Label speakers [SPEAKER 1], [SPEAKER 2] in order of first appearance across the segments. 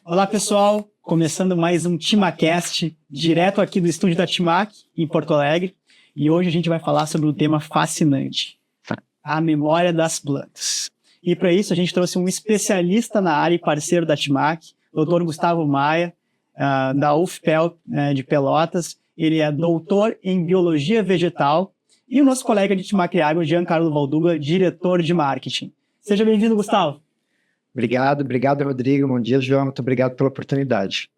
[SPEAKER 1] Olá, pessoal. Começando mais um TimaCast, direto aqui do estúdio da Timac, em Porto Alegre. E hoje a gente vai falar sobre um tema fascinante, a memória das plantas. E para isso a gente trouxe um especialista na área e parceiro da Timac, Dr. Gustavo Maia, da UFPEL de Pelotas. Ele é doutor em Biologia Vegetal. E o nosso colega de Timac Agro, Giancarlo Valduga, diretor de marketing. Seja bem-vindo, Gustavo.
[SPEAKER 2] Obrigado, Rodrigo. Bom dia, João. Muito obrigado pela oportunidade.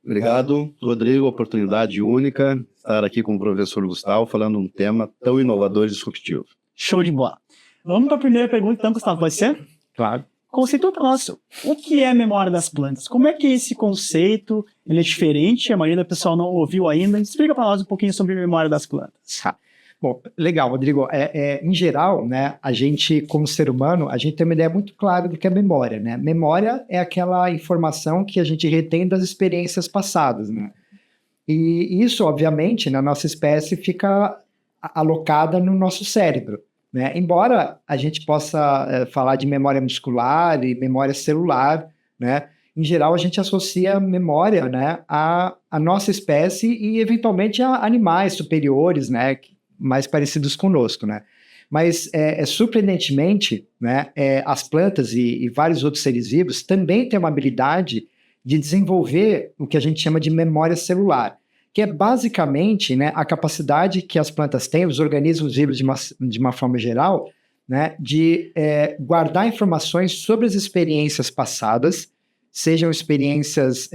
[SPEAKER 3] Obrigado, Rodrigo. Oportunidade única estar aqui com o professor Gustavo falando um tema tão inovador e disruptivo.
[SPEAKER 1] Show de bola. Vamos para a primeira pergunta, então, Gustavo, pode ser?
[SPEAKER 2] Claro.
[SPEAKER 1] Conceitua para nós, o que é a memória das plantas? Como é que esse conceito ele é diferente? A maioria do pessoal não ouviu ainda. Explica para nós um pouquinho sobre a memória das plantas.
[SPEAKER 2] Bom, legal, Rodrigo. Em geral, né, a gente, como ser humano, a gente tem uma ideia muito clara do que é memória, né? Memória é aquela informação que a gente retém das experiências passadas, né? E isso, obviamente, na nossa espécie fica alocada no nosso cérebro, né? Embora a gente possa falar de memória muscular e memória celular, né? Em geral, a gente associa memória, né, à nossa espécie e, eventualmente, a animais superiores, né, mais parecidos conosco, né? Mas, surpreendentemente, né, as plantas e vários outros seres vivos também têm uma habilidade de desenvolver o que a gente chama de memória celular, que é basicamente, né, a capacidade que as plantas têm, os organismos vivos de uma forma geral, né, de guardar informações sobre as experiências passadas, sejam experiências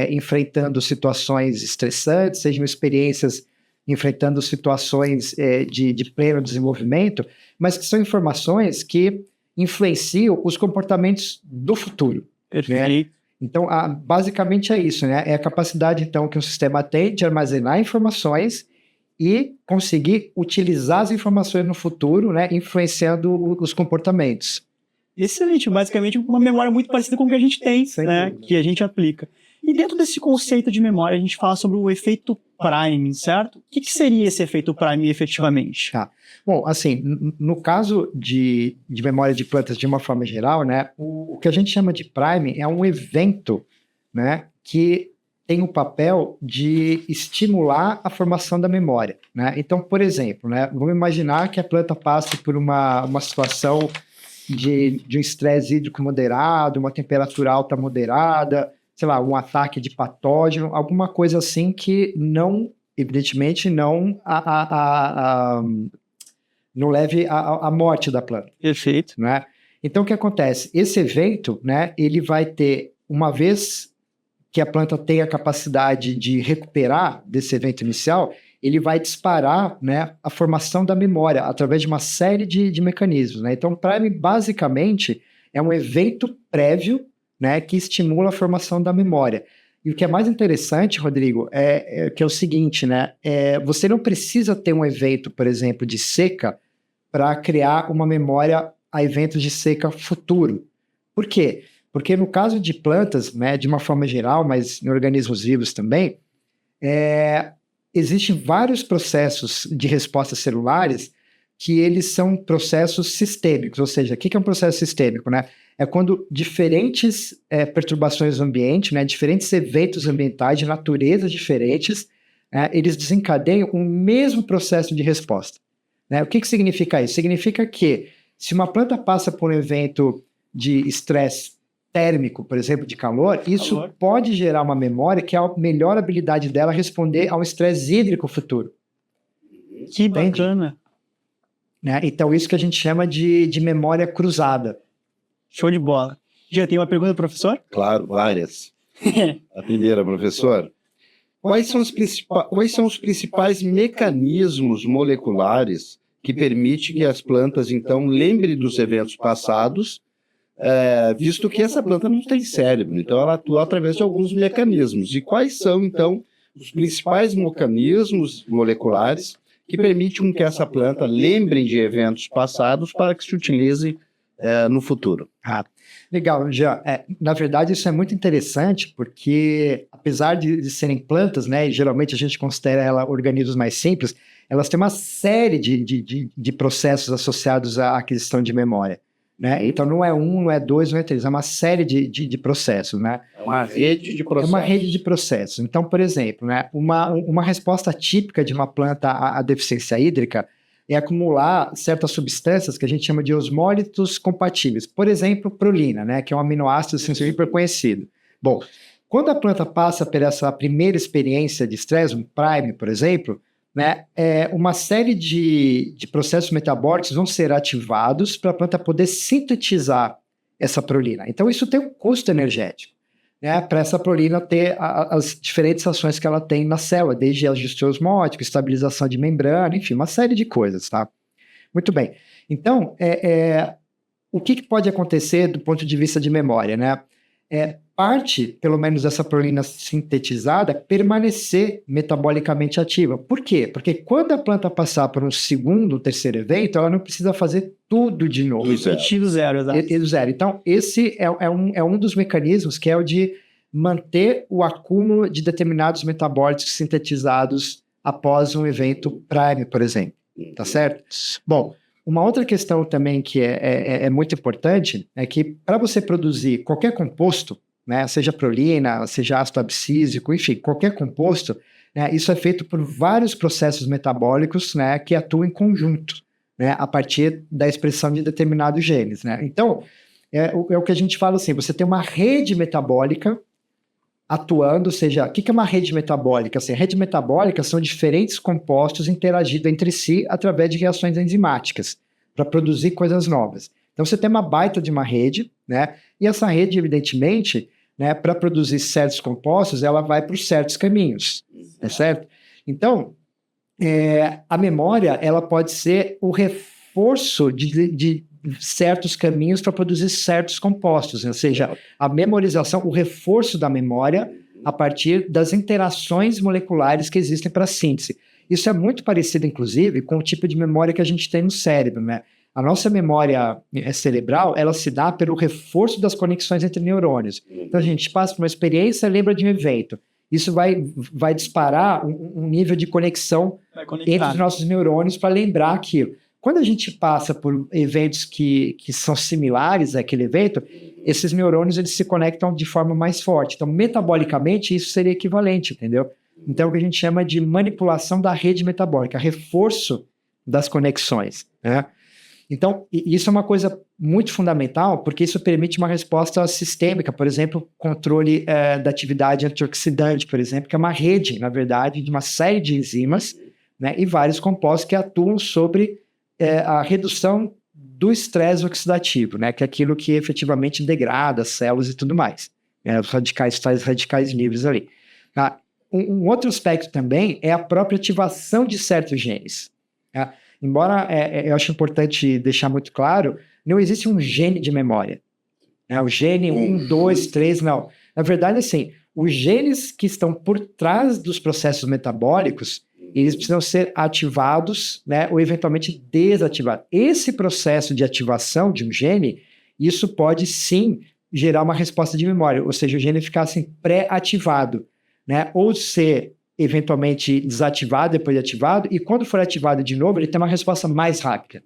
[SPEAKER 2] enfrentando situações estressantes, sejam experiências enfrentando situações de pleno desenvolvimento, mas que são informações que influenciam os comportamentos do futuro.
[SPEAKER 1] Perfeito.
[SPEAKER 2] Né? Então, basicamente é isso, né? É a capacidade, então, que o sistema tem de armazenar informações e conseguir utilizar as informações no futuro, né? Influenciando os comportamentos.
[SPEAKER 1] Excelente, basicamente uma memória muito parecida com o que a gente tem, né? Que a gente aplica. E dentro desse conceito de memória, a gente fala sobre o efeito priming, certo? O que seria esse efeito priming efetivamente?
[SPEAKER 2] Tá. Bom, assim, no caso de memória de plantas de uma forma geral, né, o que a gente chama de priming é um evento, né, que tem o papel de estimular a formação da memória, né? Então, por exemplo, né, vamos imaginar que a planta passe por uma situação de um estresse hídrico moderado, uma temperatura alta moderada, sei lá, um ataque de patógeno, alguma coisa assim que não, evidentemente, não leve à morte da planta.
[SPEAKER 1] Perfeito.
[SPEAKER 2] Né? Então, o que acontece? Esse evento, né, ele vai ter, uma vez que a planta tem a capacidade de recuperar desse evento inicial, ele vai disparar, né, a formação da memória através de uma série de mecanismos. Né? Então, o Prime, basicamente, é um evento prévio, né, que estimula a formação da memória. E o que é mais interessante, Rodrigo, que é o seguinte, né, você não precisa ter um evento, por exemplo, de seca para criar uma memória a eventos de seca futuro. Por quê? Porque no caso de plantas, né, de uma forma geral, mas em organismos vivos também, existem vários processos de respostas celulares que eles são processos sistêmicos, ou seja, o que é um processo sistêmico, né? É quando diferentes perturbações do ambiente, né, diferentes eventos ambientais de naturezas diferentes, eles desencadeiam o mesmo processo de resposta. Né? O que significa isso? Significa que se uma planta passa por um evento de estresse térmico, por exemplo, de calor, isso pode gerar uma memória que é a melhor habilidade dela responder a um estresse hídrico futuro.
[SPEAKER 1] Que bacana.
[SPEAKER 2] Né? Então, isso que a gente chama de memória cruzada.
[SPEAKER 1] Show de bola. Já tem uma pergunta, professor?
[SPEAKER 3] Claro, várias. A primeira, professor. Quais são os principais mecanismos moleculares que permitem que as plantas, então, lembrem dos eventos passados, visto que essa planta não tem cérebro, então ela atua através de alguns mecanismos. E quais são, então, os principais mecanismos moleculares que permitem que essa planta lembre de eventos passados para que se utilize no futuro?
[SPEAKER 2] Legal, Jean. Na verdade, isso é muito interessante, porque apesar de serem plantas, né, e geralmente a gente considera ela organismos mais simples, elas têm uma série de processos associados à aquisição de memória. né? Então não é um, não é dois, não é três, é uma série de processos, né?
[SPEAKER 3] É uma rede de processos.
[SPEAKER 2] É uma rede de processos. Então, por exemplo, né, uma resposta típica de uma planta à deficiência hídrica é acumular certas substâncias que a gente chama de osmólitos compatíveis. Por exemplo, prolina, né, que é um aminoácido hiper conhecido. Bom, quando a planta passa por essa primeira experiência de estresse, um prime, por exemplo, né, uma série de processos metabólicos vão ser ativados para a planta poder sintetizar essa prolina. Então, isso tem um custo energético, né, para essa prolina ter as diferentes ações que ela tem na célula, desde ajuste osmótico, estabilização de membrana, enfim, uma série de coisas, tá? Muito bem. Então, o que pode acontecer do ponto de vista de memória, né? Parte, pelo menos dessa prolina sintetizada, permanecer metabolicamente ativa. Por quê? Porque quando a planta passar por um segundo, terceiro evento, ela não precisa fazer tudo de novo.
[SPEAKER 1] Do zero, exato.
[SPEAKER 2] Do zero. Então, esse é um dos mecanismos que é o de manter o acúmulo de determinados metabólitos sintetizados após um evento prime, por exemplo. Tá certo? Bom, uma outra questão também que é muito importante é que para você produzir qualquer composto, né, seja prolina, seja ácido abscísico, enfim, qualquer composto, né, isso é feito por vários processos metabólicos, né, que atuam em conjunto, né, a partir da expressão de determinados genes, né? Então, é o que a gente fala assim, você tem uma rede metabólica atuando, ou seja, o que é uma rede metabólica? Assim, a rede metabólica são diferentes compostos interagindo entre si através de reações enzimáticas para produzir coisas novas. Então, você tem uma baita de uma rede, né? E essa rede, evidentemente, né, para produzir certos compostos, ela vai por certos caminhos, tá certo? Então, a memória, ela pode ser o reforço de certos caminhos para produzir certos compostos, ou seja, a memorização, o reforço da memória a partir das interações moleculares que existem para a síntese. Isso é muito parecido, inclusive, com o tipo de memória que a gente tem no cérebro, né? A nossa memória cerebral, ela se dá pelo reforço das conexões entre neurônios. Então, a gente passa por uma experiência, lembra de um evento. Isso vai disparar um nível de conexão entre os nossos neurônios para lembrar aquilo. Quando a gente passa por eventos que são similares àquele evento, esses neurônios eles se conectam de forma mais forte. Então, metabolicamente, isso seria equivalente, entendeu? Então, é o que a gente chama de manipulação da rede metabólica, reforço das conexões, né? Então, isso é uma coisa muito fundamental, porque isso permite uma resposta sistêmica, por exemplo, controle da atividade antioxidante, por exemplo, que é uma rede, na verdade, de uma série de enzimas, né, e vários compostos que atuam sobre a redução do estresse oxidativo, né, que é aquilo que efetivamente degrada as células e tudo mais, os tais radicais livres ali. Tá? Um outro aspecto também é a própria ativação de certos genes. Tá? Embora eu acho importante deixar muito claro, não existe um gene de memória. Né? O gene 1, 2, 3, não. Na verdade, assim, os genes que estão por trás dos processos metabólicos, eles precisam ser ativados, né, ou eventualmente desativados. Esse processo de ativação de um gene, isso pode sim gerar uma resposta de memória, ou seja, o gene ficar assim pré-ativado, né, ou ser eventualmente desativado depois de ativado, e quando for ativado de novo, ele tem uma resposta mais rápida,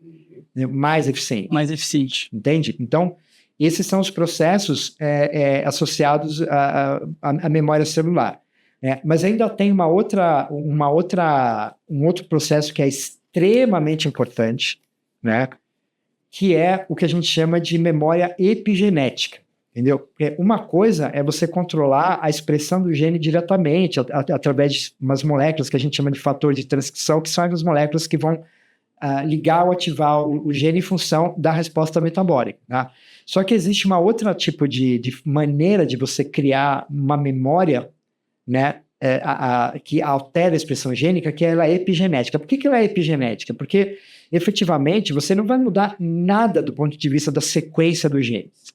[SPEAKER 2] né, mais eficiente.
[SPEAKER 1] Mais eficiente.
[SPEAKER 2] Entende? Então, esses são os processos associados à memória celular. Mas ainda tem um outro processo que é extremamente importante, né, que é o que a gente chama de memória epigenética. Entendeu? Uma coisa é você controlar a expressão do gene diretamente, através de umas moléculas que a gente chama de fator de transcrição, que são as moléculas que vão ligar ou ativar o gene em função da resposta metabólica. Tá? Só que existe uma outra tipo de maneira de você criar uma memória, né, que altera a expressão gênica, que ela é epigenética. Por que ela é epigenética? Porque, efetivamente, você não vai mudar nada do ponto de vista da sequência dos genes.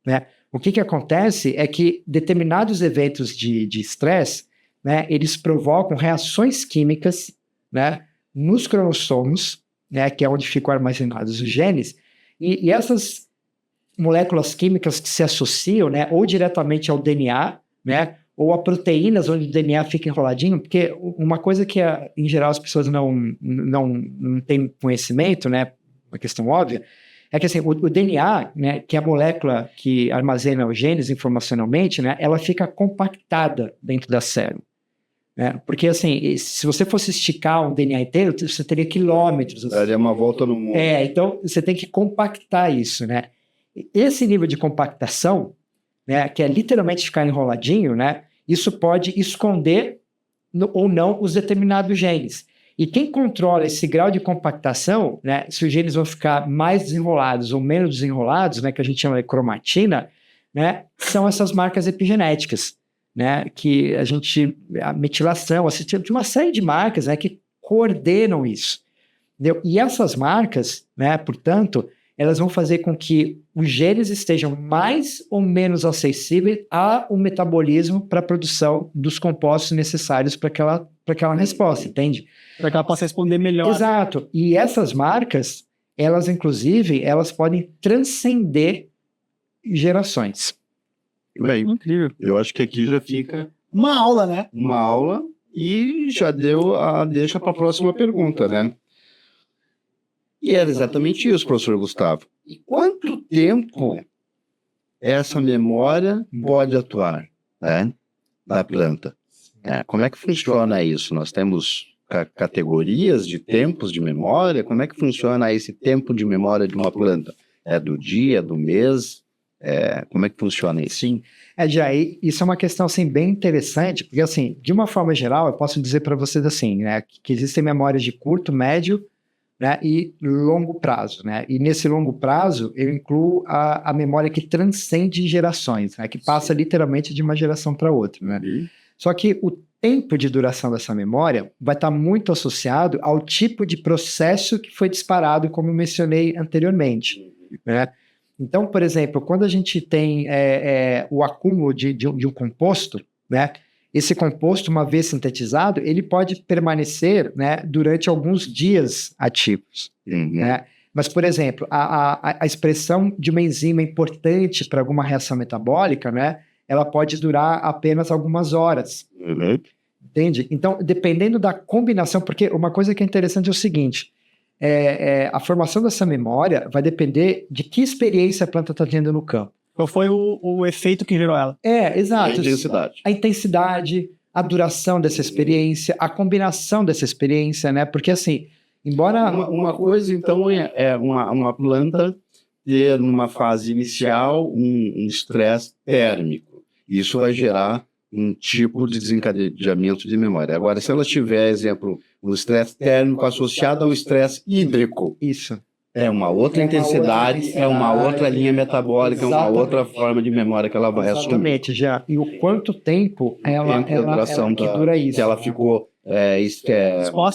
[SPEAKER 2] Né? O que acontece é que determinados eventos de estresse, né, eles provocam reações químicas, né, nos cromossomos, né, que é onde ficam armazenados os genes, e essas moléculas químicas que se associam, né, ou diretamente ao DNA, né, ou a proteínas onde o DNA fica enroladinho, porque uma coisa que, em geral, as pessoas não têm conhecimento, né, uma questão óbvia, É que assim, o DNA, né, que é a molécula que armazena os genes informacionalmente, né, ela fica compactada dentro da célula. Né? Porque assim, se você fosse esticar um DNA inteiro, você teria quilômetros. Assim.
[SPEAKER 3] Daria uma volta no mundo.
[SPEAKER 2] Então você tem que compactar isso, né? Esse nível de compactação, né, que é literalmente ficar enroladinho, né, isso pode esconder ou não os determinados genes. E quem controla esse grau de compactação, né, se os genes vão ficar mais desenrolados ou menos desenrolados, né, que a gente chama de cromatina, né, são essas marcas epigenéticas, né, que a metilação, assim, tem uma série de marcas, né, que coordenam isso. Entendeu? E essas marcas, né, portanto, elas vão fazer com que os genes estejam mais ou menos acessíveis ao metabolismo para a produção dos compostos necessários para aquela resposta, entende?
[SPEAKER 1] Para que ela possa responder melhor.
[SPEAKER 2] Exato. E essas marcas, elas inclusive, elas podem transcender gerações.
[SPEAKER 3] Bem,
[SPEAKER 1] Incrível.
[SPEAKER 3] eu acho que aqui já fica
[SPEAKER 1] Uma aula, né?
[SPEAKER 3] uma aula e já deu a deixa para a próxima pergunta, né? E era exatamente isso, professor Gustavo. E quanto tempo essa memória pode atuar, né, na planta? Como é que funciona isso? Nós temos categorias de tempos de memória? Como é que funciona esse tempo de memória de uma planta? É do dia, do mês? Como é que funciona isso?
[SPEAKER 2] Sim. Jair, isso é uma questão assim, bem interessante, porque assim, de uma forma geral, eu posso dizer para vocês assim, né, que existem memórias de curto, médio, né, e longo prazo, né? E nesse longo prazo eu incluo a memória que transcende gerações, né, que passa literalmente de uma geração para outra, né? Só que o tempo de duração dessa memória vai estar muito associado ao tipo de processo que foi disparado, como eu mencionei anteriormente, né? Então, por exemplo, quando a gente tem o acúmulo de um composto, né? Esse composto, uma vez sintetizado, ele pode permanecer, né, durante alguns dias ativos. Né? Mas, por exemplo, a expressão de uma enzima importante para alguma reação metabólica, né, ela pode durar apenas algumas horas. Entende? Então, dependendo da combinação, porque uma coisa que é interessante é o seguinte, a formação dessa memória vai depender de que experiência a planta está tendo no campo.
[SPEAKER 1] Qual foi o efeito que gerou ela?
[SPEAKER 2] Exato.
[SPEAKER 3] A intensidade.
[SPEAKER 2] A intensidade, a duração dessa experiência, a combinação dessa experiência, né? Porque assim, embora...
[SPEAKER 3] Uma coisa, então, é uma planta ter, numa fase inicial, um estresse térmico. Isso vai gerar um tipo de desencadeamento de memória. Agora, se ela tiver, exemplo, um estresse térmico associado ao estresse hídrico,
[SPEAKER 2] isso.
[SPEAKER 3] É uma outra intensidade, é uma outra linha metabólica,
[SPEAKER 2] Exatamente.
[SPEAKER 3] É uma outra forma de memória que ela vai assumir.
[SPEAKER 2] Exatamente, já. E o quanto tempo ela que dura isso.
[SPEAKER 3] Que ela ficou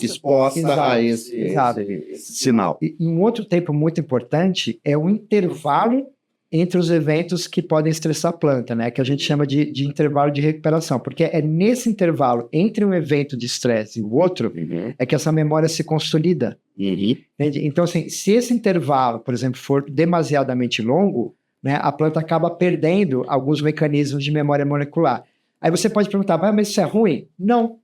[SPEAKER 3] exposta
[SPEAKER 2] Exato.
[SPEAKER 3] a esse sinal.
[SPEAKER 2] E um outro tempo muito importante é o intervalo entre os eventos que podem estressar a planta, né? Que a gente chama de intervalo de recuperação, porque é nesse intervalo entre um evento de estresse e o outro é que essa memória se consolida. Entende? Então, assim, se esse intervalo, por exemplo, for demasiadamente longo, né, a planta acaba perdendo alguns mecanismos de memória molecular. Aí você pode perguntar, mas isso é ruim? Não,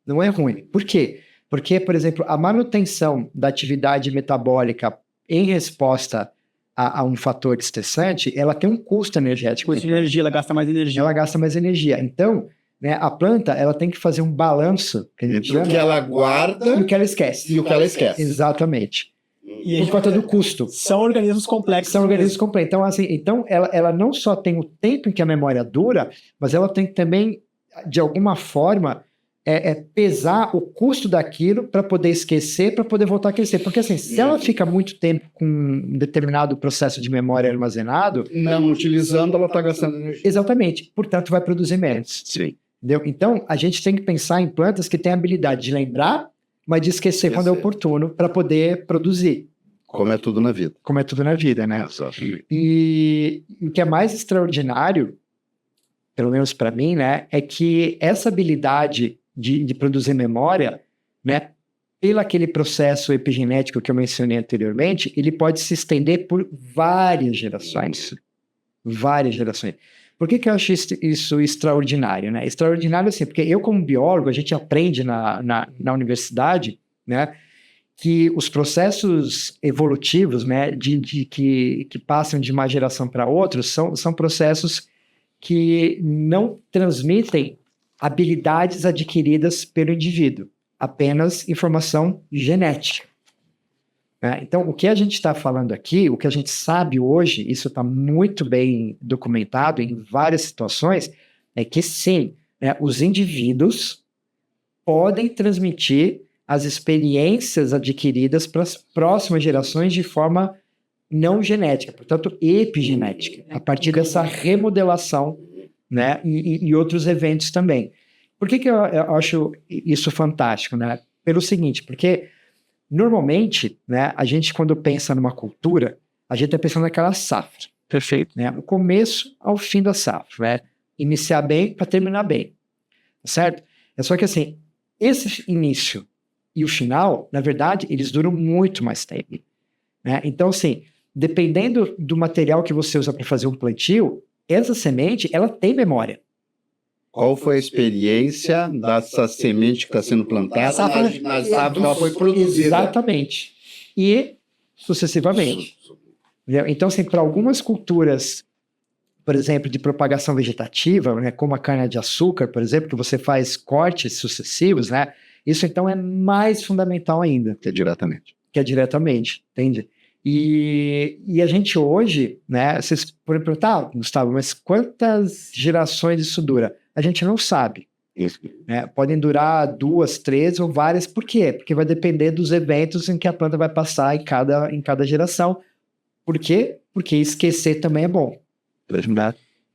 [SPEAKER 2] não é ruim. Por quê? Porque, por exemplo, a manutenção da atividade metabólica em resposta a um fator estressante, ela tem um custo energético.
[SPEAKER 1] Custo de energia, ela gasta mais energia.
[SPEAKER 2] Ela gasta mais energia. Então, né, a planta, ela tem que fazer um balanço
[SPEAKER 3] entre o que ela guarda
[SPEAKER 2] e o que ela esquece. Exatamente.
[SPEAKER 1] E
[SPEAKER 2] por conta do custo.
[SPEAKER 1] São organismos complexos.
[SPEAKER 2] São organismos complexos. Então, assim, ela não só tem o tempo em que a memória dura, mas ela tem que também, de alguma forma, pesar o custo daquilo para poder esquecer, para poder voltar a crescer. Porque, assim, se ela fica muito tempo com um determinado processo de memória armazenado...
[SPEAKER 3] Não utilizando, ela está gastando energia.
[SPEAKER 2] Exatamente. Portanto, vai produzir menos.
[SPEAKER 3] Sim.
[SPEAKER 2] Entendeu? Então, a gente tem que pensar em plantas que têm a habilidade de lembrar, mas de esquecer quando é oportuno, para poder produzir.
[SPEAKER 3] Como é tudo na vida.
[SPEAKER 2] Como é tudo na vida, né? E o que é mais extraordinário, pelo menos para mim, né, é que essa habilidade de produzir memória, né, pelo aquele processo epigenético que eu mencionei anteriormente, ele pode se estender por várias gerações. Várias gerações. Por que eu acho isso extraordinário, né? Extraordinário assim, porque eu como biólogo, a gente aprende na universidade, né, que os processos evolutivos, né, que passam de uma geração para outra, são processos que não transmitem habilidades adquiridas pelo indivíduo, apenas informação genética. Né? Então, o que a gente está falando aqui, o que a gente sabe hoje, isso está muito bem documentado em várias situações, é que sim, né, os indivíduos podem transmitir as experiências adquiridas para as próximas gerações de forma não genética, portanto, epigenética, a partir dessa remodelação, né, e outros eventos também. Por que eu acho isso fantástico? Né? Pelo seguinte, porque normalmente, né, a gente quando pensa numa cultura, a gente está pensando naquela safra.
[SPEAKER 1] Perfeito.
[SPEAKER 2] Né? O começo ao fim da safra, né? Iniciar bem para terminar bem, certo? É só que assim, esse início e o final, na verdade, eles duram muito mais tempo. Né? Então, assim, dependendo do material que você usa para fazer um plantio, essa semente, ela tem memória.
[SPEAKER 3] Qual foi a experiência dessa semente que está sendo plantada na safra que ela foi produzida?
[SPEAKER 2] Exatamente. E sucessivamente. Entendeu? Então, assim, para algumas culturas, por exemplo, de propagação vegetativa, né, como a cana-de-açúcar, por exemplo, que você faz cortes sucessivos, né, isso então é mais fundamental ainda.
[SPEAKER 3] Que é diretamente.
[SPEAKER 2] Entende? E a gente hoje, né, vocês podem perguntar, Gustavo, mas quantas gerações isso dura? A gente não sabe.
[SPEAKER 3] Isso.
[SPEAKER 2] Né? Podem durar 2, 3 ou várias. Por quê? Porque vai depender dos eventos em que a planta vai passar em cada geração. Por quê? Porque esquecer também é bom.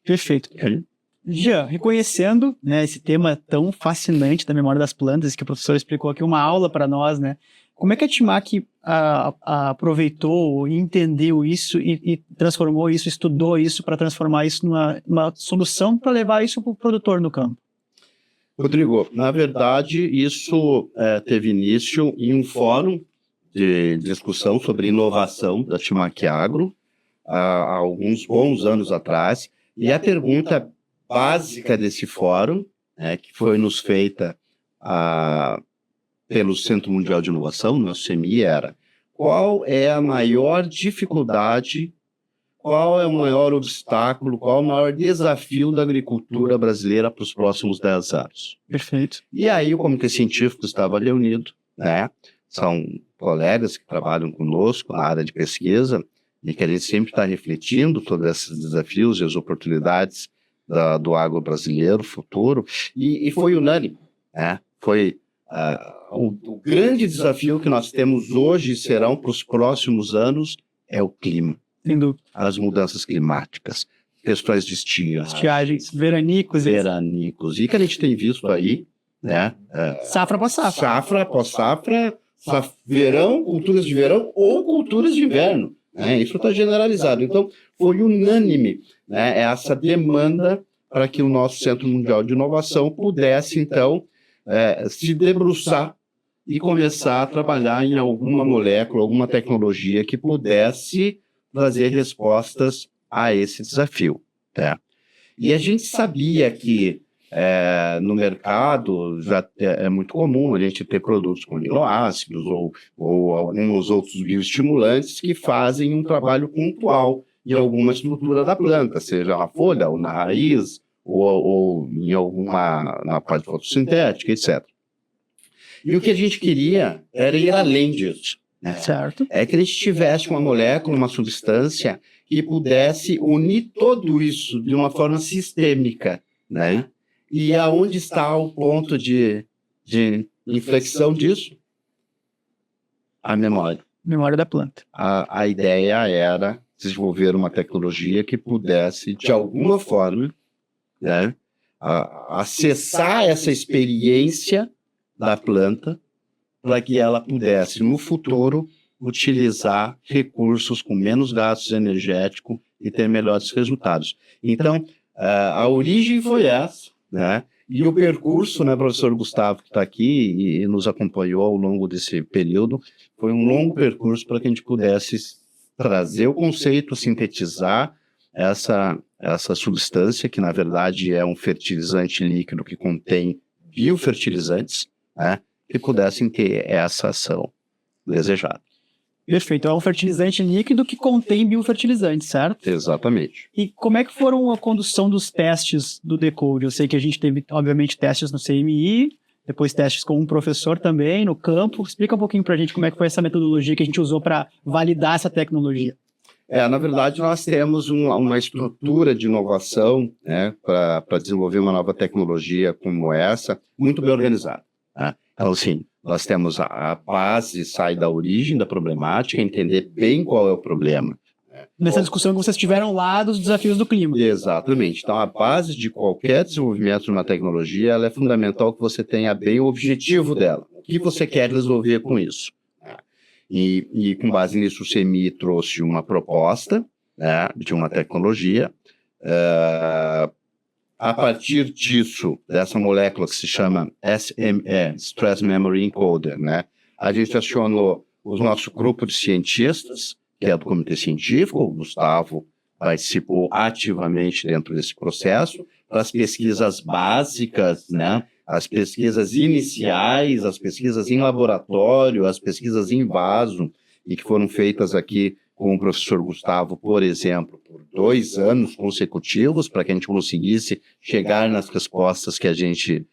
[SPEAKER 1] Perfeito. Jean, reconhecendo, né, esse tema tão fascinante da memória das plantas, que o professor explicou aqui, uma aula para nós, né? Como é que a Timac aproveitou e entendeu isso e transformou isso, estudou isso para transformar isso numa solução para levar isso para o produtor no campo?
[SPEAKER 3] Rodrigo, na verdade, isso teve início em um fórum de discussão sobre inovação da Timac Agro, há alguns bons anos atrás, e a pergunta básica desse fórum, que foi nos feita pelo Centro Mundial de Inovação, no CMI, era: qual é a maior dificuldade, qual é o maior obstáculo, qual é o maior desafio da agricultura brasileira para os próximos 10 anos?
[SPEAKER 1] Perfeito.
[SPEAKER 3] E aí o comitê científico estava reunido, né? São colegas que trabalham conosco na área de pesquisa, e que a gente sempre está refletindo sobre esses desafios e as oportunidades do agro brasileiro futuro, e foi unânime, né? Foi o grande desafio que nós temos hoje, serão para os próximos anos, é o clima.
[SPEAKER 1] Sem dúvida.
[SPEAKER 3] As mudanças climáticas, questões de
[SPEAKER 1] estiagens, veranicos.
[SPEAKER 3] E que a gente tem visto aí, né?
[SPEAKER 1] Safra após safra.
[SPEAKER 3] Safra após safra, verão, culturas de verão ou culturas de inverno. Isso está generalizado. Então, foi unânime, né, essa demanda para que o nosso Centro Mundial de Inovação pudesse, então, se debruçar e começar a trabalhar em alguma molécula, alguma tecnologia que pudesse trazer respostas a esse desafio. Tá? E a gente sabia que no mercado já é muito comum a gente ter produtos com aminoácidos ou alguns outros bioestimulantes que fazem um trabalho pontual em alguma estrutura da planta, seja na folha, ou na raiz, ou em na parte fotossintética, etc. E o que a gente queria era ir além disso. Né?
[SPEAKER 1] Certo.
[SPEAKER 3] É que a gente tivesse uma molécula, uma substância que pudesse unir tudo isso de uma forma sistêmica, né? E aonde está o ponto de inflexão disso? A memória.
[SPEAKER 1] Memória da planta.
[SPEAKER 3] A ideia era desenvolver uma tecnologia que pudesse, de alguma forma, né, acessar essa experiência da planta para que ela pudesse, no futuro, utilizar recursos com menos gastos energéticos e ter melhores resultados. Então, a origem foi essa, né? E o percurso, né, professor Gustavo, que está aqui e nos acompanhou ao longo desse período, foi um longo percurso para que a gente pudesse trazer o conceito, sintetizar essa substância, que na verdade é um fertilizante líquido que contém biofertilizantes, né, que pudessem ter essa ação. desejado.
[SPEAKER 1] Perfeito. É um fertilizante líquido que contém biofertilizante, certo?
[SPEAKER 3] Exatamente.
[SPEAKER 1] E como é que foram a condução dos testes do Decode? Eu sei que a gente teve, obviamente, testes no CMI, depois testes com um professor também, no campo. Explica um pouquinho para a gente como é que foi essa metodologia que a gente usou para validar essa tecnologia.
[SPEAKER 3] Na verdade, nós temos uma estrutura de inovação, né, para desenvolver uma nova tecnologia como essa, muito bem organizada. Né? Então, assim, nós temos a base, sai da origem da problemática, entender bem qual é o problema.
[SPEAKER 1] Nessa discussão que vocês tiveram lá dos desafios do clima.
[SPEAKER 3] Exatamente. Então, a base de qualquer desenvolvimento de uma tecnologia, ela é fundamental que você tenha bem o objetivo dela. O que você quer resolver com isso? E com base nisso, o CMI trouxe uma proposta, né, de uma tecnologia. A partir disso, dessa molécula que se chama SME, Stress Memory Encoder, né, a gente acionou o nosso grupo de cientistas, que é do comitê científico. O Gustavo participou ativamente dentro desse processo, para as pesquisas básicas, né, as pesquisas iniciais, as pesquisas em laboratório, as pesquisas em vaso, e que foram feitas aqui com o professor Gustavo, por exemplo, por 2 anos consecutivos, para que a gente conseguisse chegar nas respostas que a gente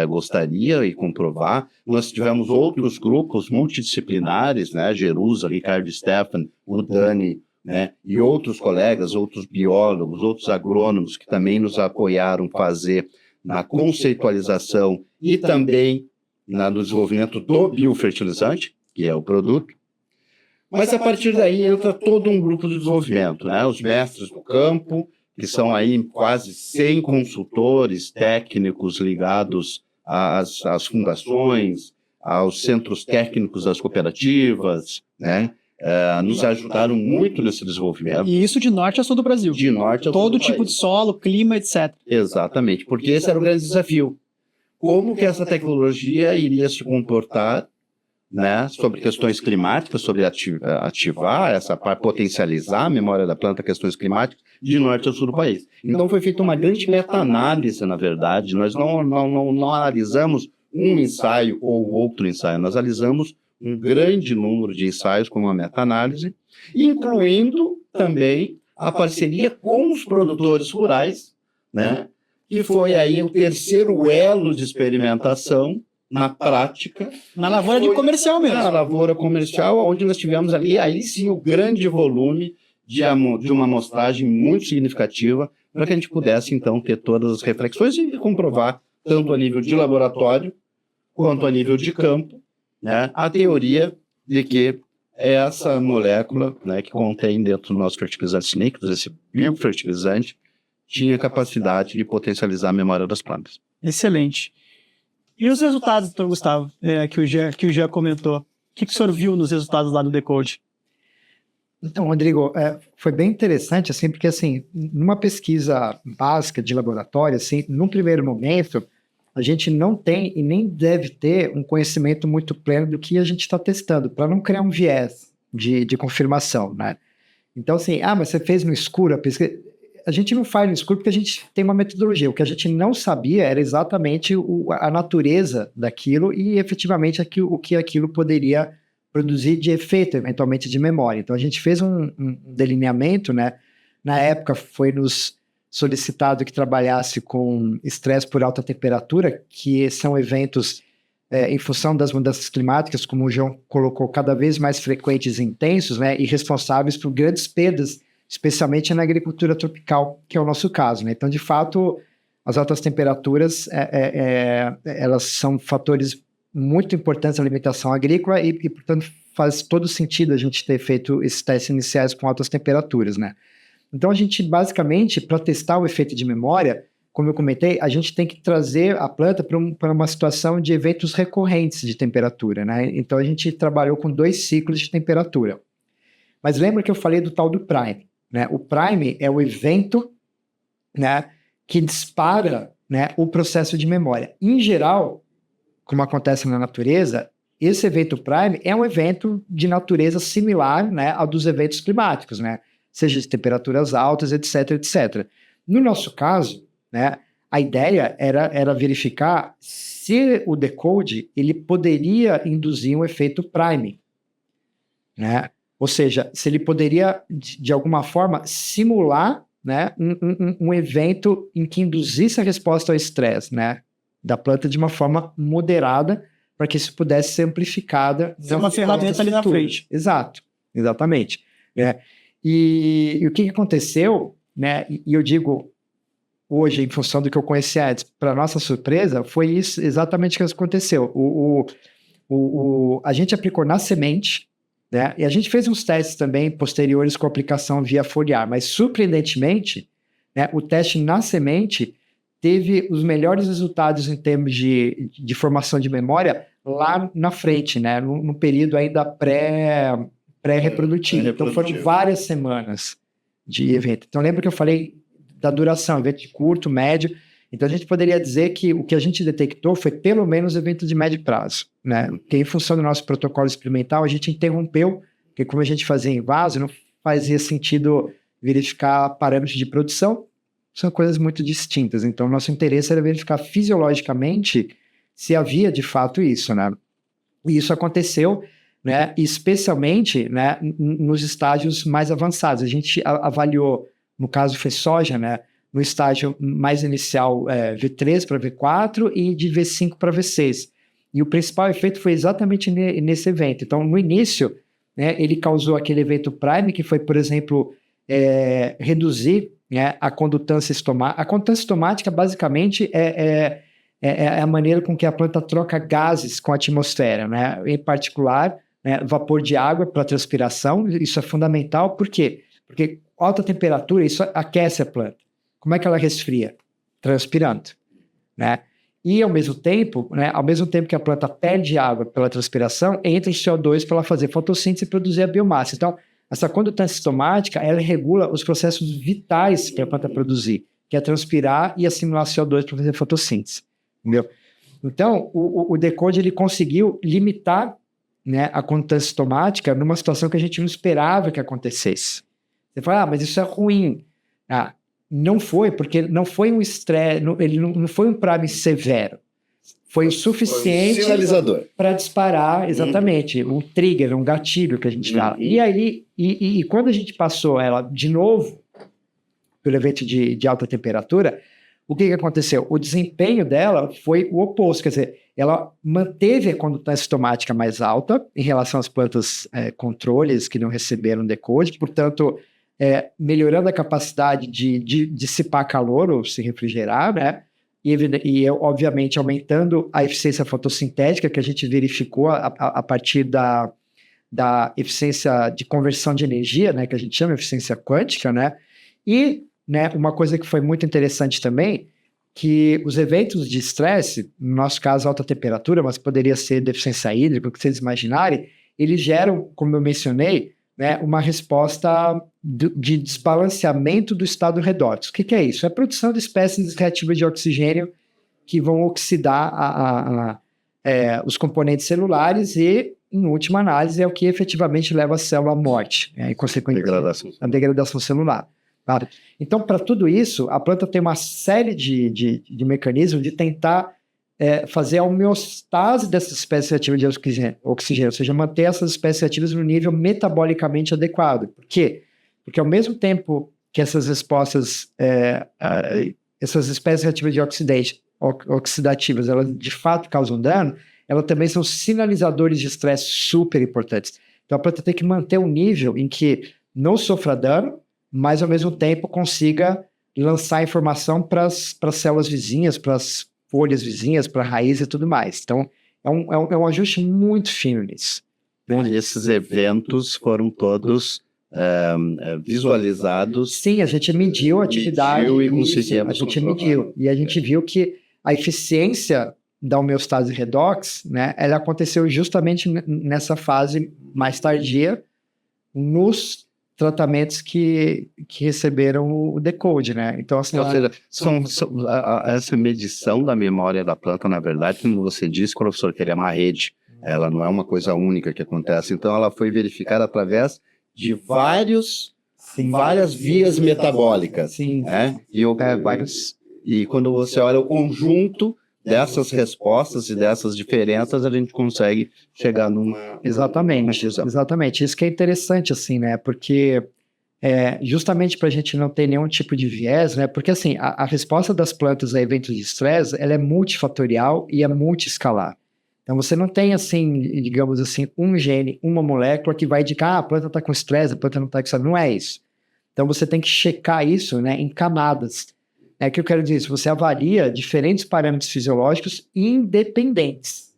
[SPEAKER 3] gostaria e comprovar. Nós tivemos outros grupos multidisciplinares, né, Jerusa, Ricardo Stefan, o Dani, né, e outros colegas, outros biólogos, outros agrônomos que também nos apoiaram fazer na conceitualização e também no desenvolvimento do biofertilizante, que é o produto. Mas a partir daí entra todo um grupo de desenvolvimento, né? Os mestres do campo, que são aí quase 100 consultores técnicos ligados às fundações, aos centros técnicos das cooperativas, né? Nos ajudaram muito nesse desenvolvimento.
[SPEAKER 1] E isso de norte a sul do Brasil.
[SPEAKER 3] De norte a sul
[SPEAKER 1] todo
[SPEAKER 3] do
[SPEAKER 1] tipo
[SPEAKER 3] país.
[SPEAKER 1] de solo, clima, etc.
[SPEAKER 3] Exatamente, porque esse era o grande desafio. Como que essa tecnologia iria se comportar, né, sobre questões climáticas, sobre ativar essa parte, potencializar a memória da planta, questões climáticas, de norte a sul do país. Então foi feita uma grande meta-análise, na verdade. Nós não analisamos um ensaio ou outro ensaio, nós analisamos um grande número de ensaios com uma meta-análise, incluindo também a parceria com os produtores rurais, né, que foi aí o terceiro elo de experimentação na prática.
[SPEAKER 1] Na lavoura de comercial mesmo.
[SPEAKER 3] Na lavoura comercial, onde nós tivemos aí sim o grande volume de uma amostragem muito significativa, para que a gente pudesse então ter todas as reflexões e comprovar, tanto a nível de laboratório, quanto a nível de campo, né, a teoria de que essa molécula, né, que contém dentro do nosso fertilizante líquidos, esse biofertilizante, tinha capacidade de potencializar a memória das plantas.
[SPEAKER 1] Excelente. E os resultados, doutor Gustavo, que o Jean comentou? O que o senhor viu nos resultados lá do Decode?
[SPEAKER 2] Então, Rodrigo, foi bem interessante, assim, porque, assim, numa pesquisa básica de laboratório, assim, num primeiro momento, a gente não tem e nem deve ter um conhecimento muito pleno do que a gente está testando, para não criar um viés de confirmação, né? Então, assim, mas você fez no escuro a pesquisa. A gente não faz no escuro porque a gente tem uma metodologia. O que a gente não sabia era exatamente a natureza daquilo e, efetivamente, o que aquilo poderia produzir de efeito, eventualmente, de memória. Então, a gente fez um delineamento, né? Na época, foi nos solicitado que trabalhasse com estresse por alta temperatura, que são eventos, em função das mudanças climáticas, como o João colocou, cada vez mais frequentes e intensos, né, e responsáveis por grandes perdas, especialmente na agricultura tropical, que é o nosso caso, né? Então, de fato, as altas temperaturas, elas são fatores muito importantes na alimentação agrícola e, portanto, faz todo sentido a gente ter feito esses testes iniciais com altas temperaturas, né? Então, a gente, basicamente, para testar o efeito de memória, como eu comentei, a gente tem que trazer a planta para uma situação de eventos recorrentes de temperatura, né? Então, a gente trabalhou com 2 ciclos de temperatura. Mas lembra que eu falei do tal do Prime, né? O Prime é o evento, né, que dispara, né, o processo de memória. Em geral, como acontece na natureza, esse evento Prime é um evento de natureza similar, né, ao dos eventos climáticos, né? Seja de temperaturas altas, etc, etc. No nosso caso, né, a ideia era verificar se o Decode ele poderia induzir um efeito Prime. né? Ou seja, se ele poderia, de alguma forma, simular, né, um evento em que induzisse a resposta ao estresse, né, da planta de uma forma moderada, para que isso pudesse ser amplificada.
[SPEAKER 1] É uma ferramenta ali na frente.
[SPEAKER 2] Exato, exatamente. E o que aconteceu, né, e eu digo hoje, em função do que eu conheci antes, para nossa surpresa, foi isso exatamente que aconteceu. A gente aplicou na semente, né, e a gente fez uns testes também posteriores com aplicação via foliar, mas surpreendentemente, né, o teste na semente teve os melhores resultados em termos de formação de memória lá na frente, né, no período ainda pré-reprodutivo. Então foram várias semanas de evento. Então lembra que eu falei da duração, evento de curto, médio. Então a gente poderia dizer que o que a gente detectou foi pelo menos evento de médio prazo, né? Porque em função do nosso protocolo experimental, a gente interrompeu, porque como a gente fazia em vaso, não fazia sentido verificar parâmetros de produção, são coisas muito distintas. Então nosso interesse era verificar fisiologicamente se havia de fato isso, né? E isso aconteceu, né? Especialmente, né, nos estágios mais avançados. A gente avaliou, no caso foi soja, né, no estágio mais inicial V3 para V4 e de V5 para V6. E o principal efeito foi exatamente nesse evento. Então, no início, né, ele causou aquele evento prime, que foi, por exemplo, reduzir, né, a condutância estomática. A condutância estomática, basicamente, é a maneira com que a planta troca gases com a atmosfera, né? Em particular, né, vapor de água para transpiração. Isso é fundamental. Por quê? Porque alta temperatura, isso aquece a planta. Como é que ela resfria? Transpirando, né? E ao mesmo tempo que a planta perde água pela transpiração, entra em CO2 para ela fazer fotossíntese e produzir a biomassa. Então, essa condutância estomática, ela regula os processos vitais para a planta produzir, que é transpirar e assimilar CO2 para fazer fotossíntese, entendeu? Então, o Decode, ele conseguiu limitar, né, a condutância estomática numa situação que a gente não esperava que acontecesse. Você fala, mas isso é ruim. Não foi, porque não foi um estresse, ele não foi um prime severo. Foi o suficiente para disparar, exatamente, um trigger, um gatilho que a gente fala. E aí, e quando a gente passou ela de novo pelo evento de alta temperatura, o que aconteceu? O desempenho dela foi o oposto, quer dizer, ela manteve a condutância estomática mais alta em relação às plantas controles que não receberam decode, portanto, melhorando a capacidade de dissipar calor ou se refrigerar, né? E obviamente, aumentando a eficiência fotossintética que a gente verificou a partir da eficiência de conversão de energia, né? Que a gente chama de eficiência quântica, né? E, né, uma coisa que foi muito interessante também, que os eventos de estresse, no nosso caso alta temperatura, mas poderia ser deficiência hídrica, o que vocês imaginarem, eles geram, como eu mencionei, né, uma resposta de desbalanceamento do estado redox. O que é isso? É a produção de espécies reativas de oxigênio que vão oxidar os componentes celulares e, em última análise, é o que efetivamente leva a célula à morte, né, e, consequentemente, a degradação celular. Tá? Então, para tudo isso, a planta tem uma série de mecanismos de tentar fazer a homeostase dessas espécies reativas de oxigênio, ou seja, manter essas espécies reativas no nível metabolicamente adequado. Por quê? Porque ao mesmo tempo que essas respostas, essas espécies reativas de oxidativas, elas de fato causam dano, elas também são sinalizadores de estresse super importantes. Então a planta tem que manter um nível em que não sofra dano, mas ao mesmo tempo consiga lançar informação para as células vizinhas, para as folhas vizinhas, para a raiz e tudo mais. Então, é um ajuste muito fino nisso.
[SPEAKER 3] E esses eventos foram todos visualizados.
[SPEAKER 2] Sim, a gente mediu a atividade. A gente mediu. E a gente viu que a eficiência da homeostase redox, né, ela aconteceu justamente nessa fase mais tardia, nos tratamentos que receberam o decode, né? Então, assim,
[SPEAKER 3] ou seja, essa medição da memória da planta, na verdade, como você disse, professor, que ele é uma rede, ela não é uma coisa única que acontece. Então, ela foi verificada através de várias vias metabólicas.
[SPEAKER 2] Sim.
[SPEAKER 3] E quando você olha o conjunto, dessas respostas e dessas diferenças a gente consegue chegar numa...
[SPEAKER 2] Exatamente, exatamente. Isso que é interessante, assim, né? Porque justamente para a gente não ter nenhum tipo de viés, né? Porque, assim, a resposta das plantas a eventos de estresse, ela é multifatorial e é multiescalar. Então, você não tem, assim, digamos assim, um gene, uma molécula que vai indicar, a planta está com estresse, a planta não está com estresse. Não é isso. Então, você tem que checar isso, né, em camadas. É que eu quero dizer, se você avalia diferentes parâmetros fisiológicos independentes.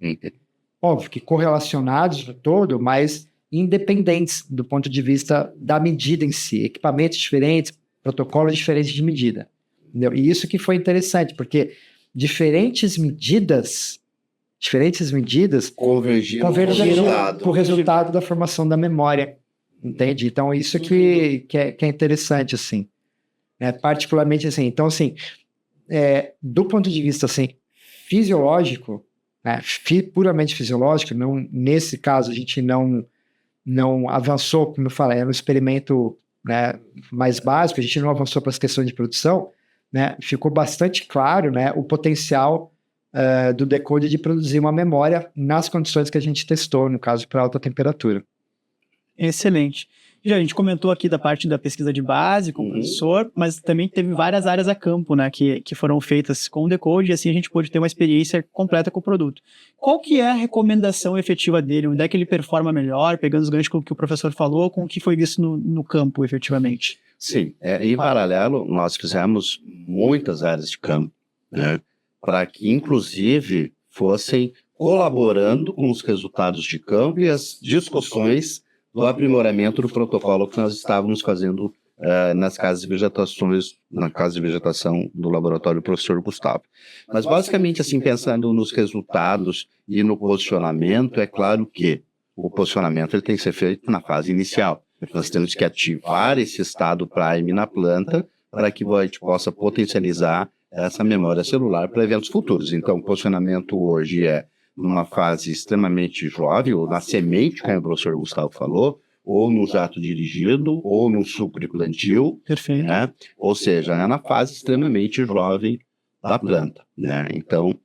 [SPEAKER 2] Óbvio que correlacionados no todo, mas independentes do ponto de vista da medida em si. Equipamentos diferentes, protocolos diferentes de medida. Entendeu? E isso que foi interessante, porque diferentes medidas convergiram para o resultado da formação da memória. Entende? Então, isso que é interessante, assim. Particularmente, assim. Então, assim, do ponto de vista, assim, fisiológico, né, puramente fisiológico, não, nesse caso, a gente não avançou, como eu falei, era um experimento, né, mais básico, a gente não avançou para as questões de produção, né, ficou bastante claro, né, o potencial do decoder de produzir uma memória nas condições que a gente testou, no caso, para alta temperatura.
[SPEAKER 1] Excelente. Já a gente comentou aqui da parte da pesquisa de base com o professor, mas também teve várias áreas a campo, né, que foram feitas com o Decode, e assim a gente pôde ter uma experiência completa com o produto. Qual que é a recomendação efetiva dele? Onde é que ele performa melhor, pegando os ganchos com o que o professor falou, com o que foi visto no campo, efetivamente?
[SPEAKER 3] Sim, em paralelo, nós fizemos muitas áreas de campo, né, para que, inclusive, fossem colaborando com os resultados de campo e as discussões do aprimoramento do protocolo que nós estávamos fazendo nas casas de vegetações, na casa de vegetação do laboratório do professor Gustavo. Mas, basicamente, assim, pensando nos resultados e no posicionamento, é claro que o posicionamento ele tem que ser feito na fase inicial. Nós temos que ativar esse estado prime na planta para que a gente possa potencializar essa memória celular para eventos futuros. Então, o posicionamento hoje é numa fase extremamente jovem, ou na semente, como o professor Gustavo falou, ou no jato dirigido, ou no sucre plantio.
[SPEAKER 1] Perfeito.
[SPEAKER 3] Né? Ou seja, na fase extremamente jovem da planta. Né? Então,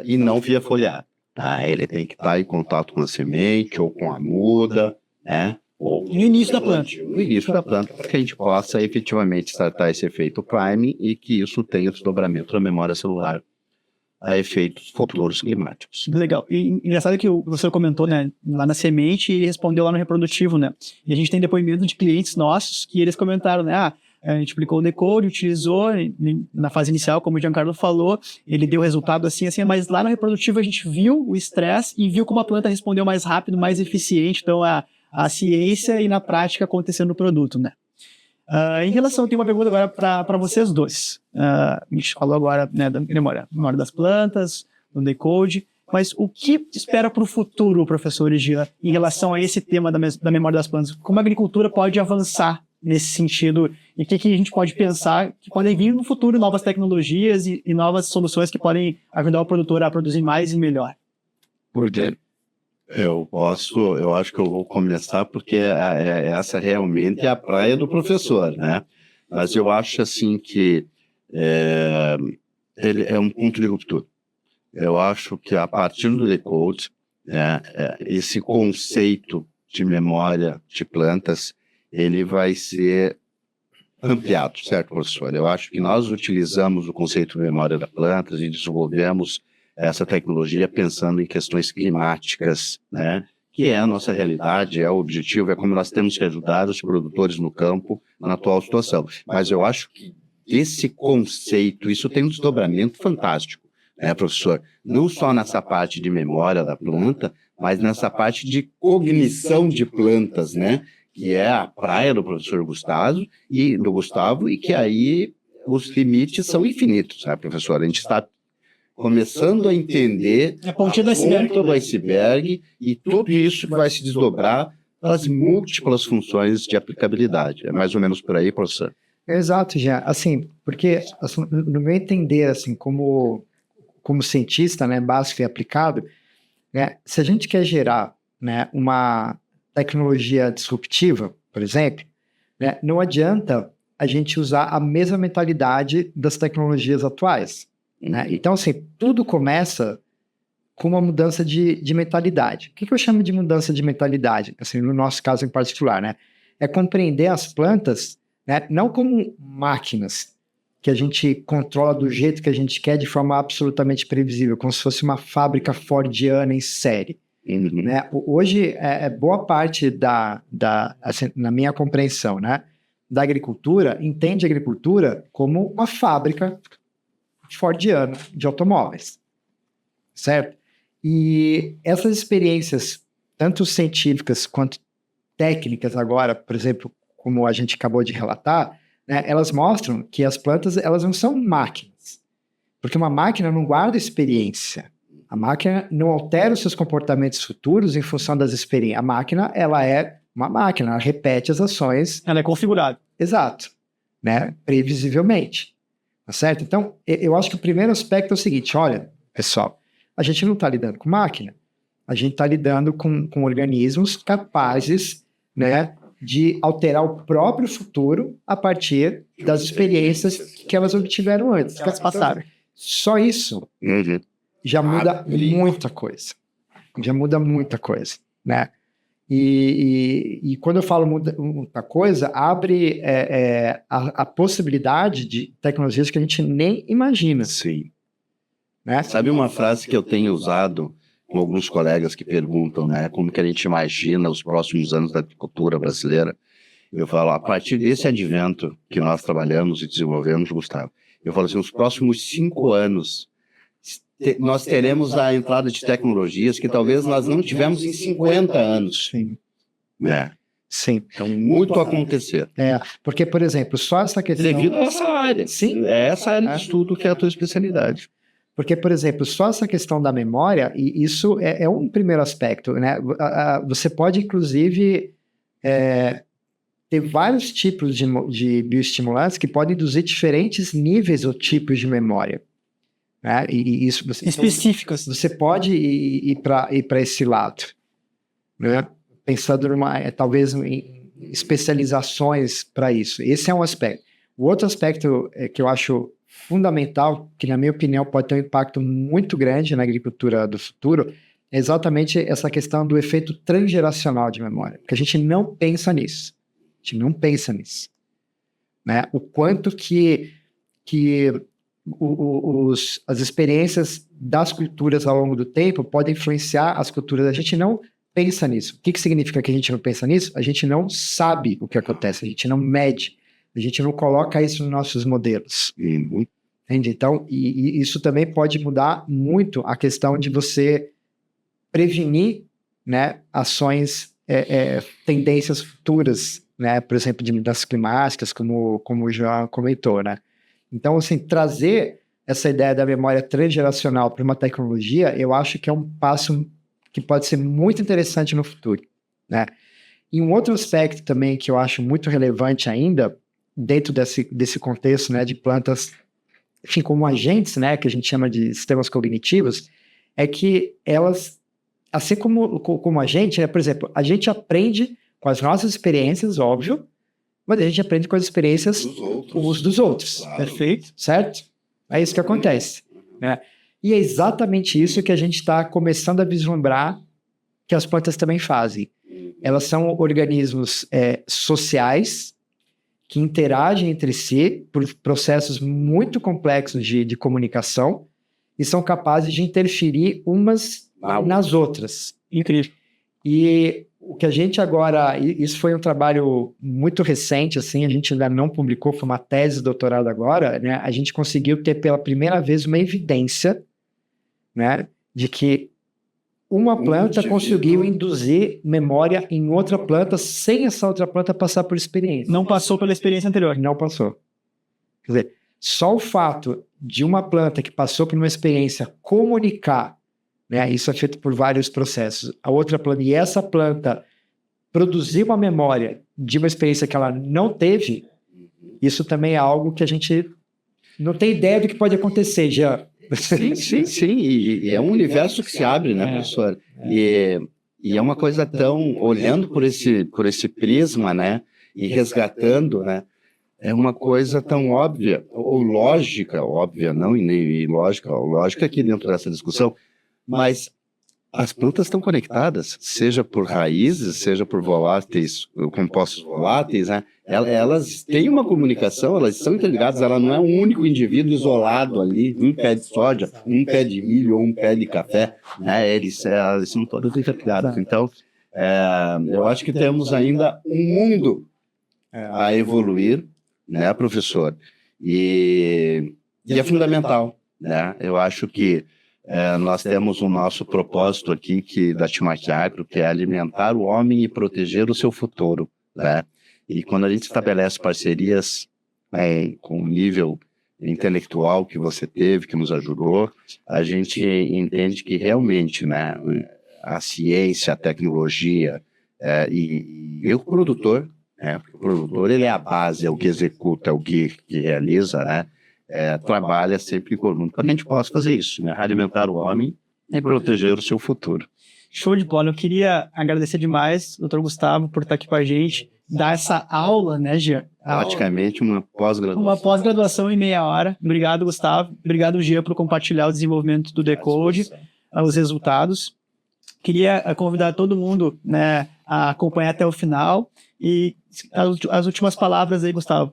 [SPEAKER 3] e não via folhar. Tá? Ele tem que estar em contato com a semente, ou com a muda, né? Ou
[SPEAKER 1] no início da planta.
[SPEAKER 3] No início da planta, para que a gente possa efetivamente startar esse efeito prime e que isso tenha desdobramento da memória celular a efeitos futuros climáticos.
[SPEAKER 1] Legal. E engraçado que o professor comentou, né, lá na semente e ele respondeu lá no reprodutivo, né? E a gente tem depoimento de clientes nossos que eles comentaram, né? A gente aplicou o Decode, utilizou na fase inicial, como o Giancarlo falou, ele deu resultado assim, mas lá no reprodutivo a gente viu o estresse e viu como a planta respondeu mais rápido, mais eficiente. Então, a ciência e na prática acontecendo no produto, né? Em relação, eu tenho uma pergunta agora para vocês dois. A gente falou agora, né, da memória das plantas, do Decode, mas o que espera para o futuro, professor Jean, em relação a esse tema da memória das plantas? Como a agricultura pode avançar nesse sentido? E o que a gente pode pensar que podem vir no futuro novas tecnologias e novas soluções que podem ajudar o produtor a produzir mais e melhor?
[SPEAKER 3] Por quê? Eu acho que eu vou começar porque essa realmente é a praia do professor, né? Mas eu acho assim que ele é um ponto de ruptura. Eu acho que a partir do Decode, esse conceito de memória de plantas, ele vai ser ampliado, certo, professor? Eu acho que nós utilizamos o conceito de memória da planta e desenvolvemos essa tecnologia pensando em questões climáticas, né? Que é a nossa realidade, é o objetivo, é como nós temos que ajudar os produtores no campo na atual situação. Mas eu acho que esse conceito, isso tem um desdobramento fantástico, né, professor? Não só nessa parte de memória da planta, mas nessa parte de cognição de plantas, né? Que é a praia do professor Gustavo, e que aí os limites são infinitos, né, professor? A gente está começando a entender
[SPEAKER 1] a ponta do
[SPEAKER 3] iceberg e tudo isso vai se desdobrar as múltiplas funções de aplicabilidade. É mais ou menos por aí, professor?
[SPEAKER 2] Exato, já. Assim, porque assim, no meu entender, assim, como cientista, né, básico e aplicado, né, se a gente quer gerar, né, uma tecnologia disruptiva, por exemplo, né, não adianta a gente usar a mesma mentalidade das tecnologias atuais. né? Então, assim, tudo começa com uma mudança de mentalidade. O que eu chamo de mudança de mentalidade? Assim, no nosso caso em particular, né? É compreender as plantas, né, não como máquinas que a gente controla do jeito que a gente quer, de forma absolutamente previsível, como se fosse uma fábrica fordiana em série. Né? Hoje, boa parte assim, na minha compreensão, né, da agricultura, entende a agricultura como uma fábrica fordiana de automóveis, certo? E essas experiências, tanto científicas quanto técnicas agora, por exemplo, como a gente acabou de relatar, né, elas mostram que as plantas, elas não são máquinas, porque uma máquina não guarda experiência. A máquina não altera os seus comportamentos futuros em função das experiências. A máquina, ela é uma máquina, ela repete as ações.
[SPEAKER 1] Ela é configurada.
[SPEAKER 2] Exato, né, previsivelmente, tá certo? Então, eu acho que o primeiro aspecto é o seguinte, olha, pessoal, a gente não está lidando com máquina, a gente está lidando com organismos capazes, né, de alterar o próprio futuro a partir das experiências que elas obtiveram antes.
[SPEAKER 1] Que elas passaram.
[SPEAKER 2] Só isso já muda muita coisa. Já muda muita coisa, né? E quando eu falo muita coisa, abre a possibilidade de tecnologias que a gente nem imagina.
[SPEAKER 3] Sim.
[SPEAKER 2] Né?
[SPEAKER 3] Sabe uma frase que eu tenho usado com alguns colegas que perguntam, né, como que a gente imagina os próximos anos da agricultura brasileira? Eu falo, a partir desse advento que nós trabalhamos e desenvolvemos, Gustavo, eu falo assim, os próximos 5 anos, nós teremos a entrada de tecnologias que talvez nós não tivemos em 50 anos.
[SPEAKER 2] Sim.
[SPEAKER 3] Sim. Então, muito a acontecer.
[SPEAKER 2] Porque, por exemplo, só essa questão...
[SPEAKER 3] Devido a essa área.
[SPEAKER 2] Sim.
[SPEAKER 3] É essa área de estudo que é a tua especialidade.
[SPEAKER 2] Porque, por exemplo, só essa questão da memória, e isso é um primeiro aspecto, né? Você pode, inclusive, ter vários tipos de bioestimulantes que podem induzir diferentes níveis ou tipos de memória. Né? E isso
[SPEAKER 1] específicas.
[SPEAKER 2] Você pode ir para esse lado, né? Pensando talvez em especializações para isso. Esse é um aspecto. O outro aspecto que eu acho fundamental, que na minha opinião pode ter um impacto muito grande na agricultura do futuro, é exatamente essa questão do efeito transgeracional de memória, porque a gente não pensa nisso. A gente não pensa nisso. Né? O quanto que as experiências das culturas ao longo do tempo podem influenciar as culturas. A gente não pensa nisso. O que significa que a gente não pensa nisso? A gente não sabe o que acontece, a gente não mede, a gente não coloca isso nos nossos modelos. Entende? Então, e isso também pode mudar muito a questão de você prevenir, né, ações, tendências futuras, né, por exemplo, de mudanças climáticas, como o João comentou, né? Então, assim, trazer essa ideia da memória transgeracional para uma tecnologia, eu acho que é um passo que pode ser muito interessante no futuro, né? E um outro aspecto também que eu acho muito relevante ainda, dentro desse contexto, né, de plantas, enfim, como agentes, né, que a gente chama de sistemas cognitivos, é que elas, assim como a gente, né, por exemplo, a gente aprende com as nossas experiências, óbvio, mas a gente aprende com as experiências uns dos outros.
[SPEAKER 3] Claro.
[SPEAKER 2] Perfeito? Certo? É isso que acontece. Né? E é exatamente isso que a gente está começando a vislumbrar que as plantas também fazem. Elas são organismos sociais que interagem entre si por processos muito complexos de comunicação e são capazes de interferir umas nas outras.
[SPEAKER 1] Incrível.
[SPEAKER 2] E o que a gente agora... Isso foi um trabalho muito recente, assim, a gente ainda não publicou, foi uma tese de doutorado agora, né? A gente conseguiu ter pela primeira vez uma evidência, né, de que uma planta conseguiu induzir memória em outra planta sem essa outra planta passar por experiência.
[SPEAKER 1] Não passou pela experiência anterior.
[SPEAKER 2] Não passou. Quer dizer, só o fato de uma planta que passou por uma experiência comunicar, né, isso é feito por vários processos, a outra planta, e essa planta produzir uma memória de uma experiência que ela não teve, isso também é algo que a gente não tem ideia do que pode acontecer, já.
[SPEAKER 3] Sim. E é um universo que se abre, né, professor? E é uma coisa tão... Olhando por esse prisma, né? E resgatando, né? é uma coisa tão óbvia, ou lógica, óbvia não, e nem lógica, lógica aqui dentro dessa discussão, mas as plantas estão conectadas, seja por raízes, seja por voláteis, compostos voláteis, né? Elas têm uma comunicação, elas são interligadas, ela não é um único indivíduo isolado ali, um pé de soja, um pé de milho ou um pé de café, né? Eles são todos interligados. Então, eu acho que temos ainda um mundo a evoluir, né, professor? E é fundamental, né? Eu acho que nós temos o nosso propósito aqui da Timac Agro, que é alimentar o homem e proteger o seu futuro, né? E quando a gente estabelece parcerias com o nível intelectual que você teve, que nos ajudou, a gente entende que realmente, né, a ciência, a tecnologia e o produtor, porque o produtor ele é a base, é o que executa, é o que realiza, né? Trabalha sempre em conjunto para que a gente possa fazer isso, né? Alimentar o homem e proteger o seu futuro.
[SPEAKER 1] Show de bola. Eu queria agradecer demais, doutor Gustavo, por estar aqui com a gente, dar essa aula, né, Jean?
[SPEAKER 3] Praticamente uma pós-graduação.
[SPEAKER 1] Uma pós-graduação em meia hora. Obrigado, Gustavo. Obrigado, Jean, por compartilhar o desenvolvimento do Decode, os resultados. Queria convidar todo mundo, né, a acompanhar até o final. E as últimas palavras aí, Gustavo.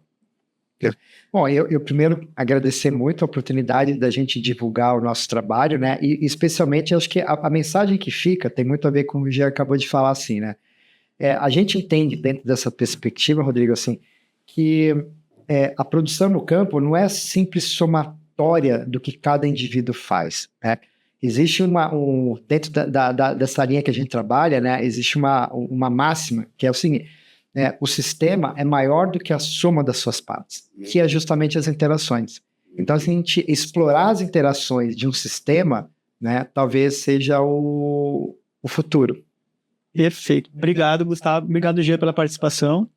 [SPEAKER 2] Bom, eu primeiro agradecer muito a oportunidade da gente divulgar o nosso trabalho, né? E especialmente, acho que a mensagem que fica tem muito a ver com o que o Jean acabou de falar, assim, né? A gente entende dentro dessa perspectiva, Rodrigo, assim, que a produção no campo não é simples somatória do que cada indivíduo faz, né? Existe dentro dessa linha que a gente trabalha, né? Existe uma máxima que é o seguinte: o sistema é maior do que a soma das suas partes, que é justamente as interações. Então, se a gente explorar as interações de um sistema, né, talvez seja o futuro.
[SPEAKER 1] Perfeito. Obrigado, Gustavo. Obrigado, Jean, pela participação.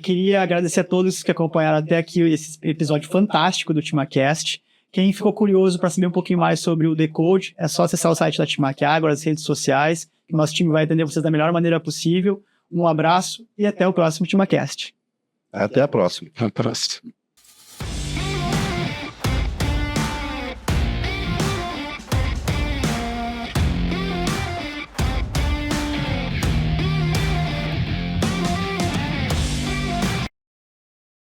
[SPEAKER 1] Queria agradecer a todos que acompanharam até aqui esse episódio fantástico do TimaCast. Quem ficou curioso para saber um pouquinho mais sobre o Decode, é só acessar o site da Timac Agro, as redes sociais, que o nosso time vai atender vocês da melhor maneira possível. Um abraço e até o próximo TimaCast.
[SPEAKER 3] Até a próxima.
[SPEAKER 2] Até a próxima.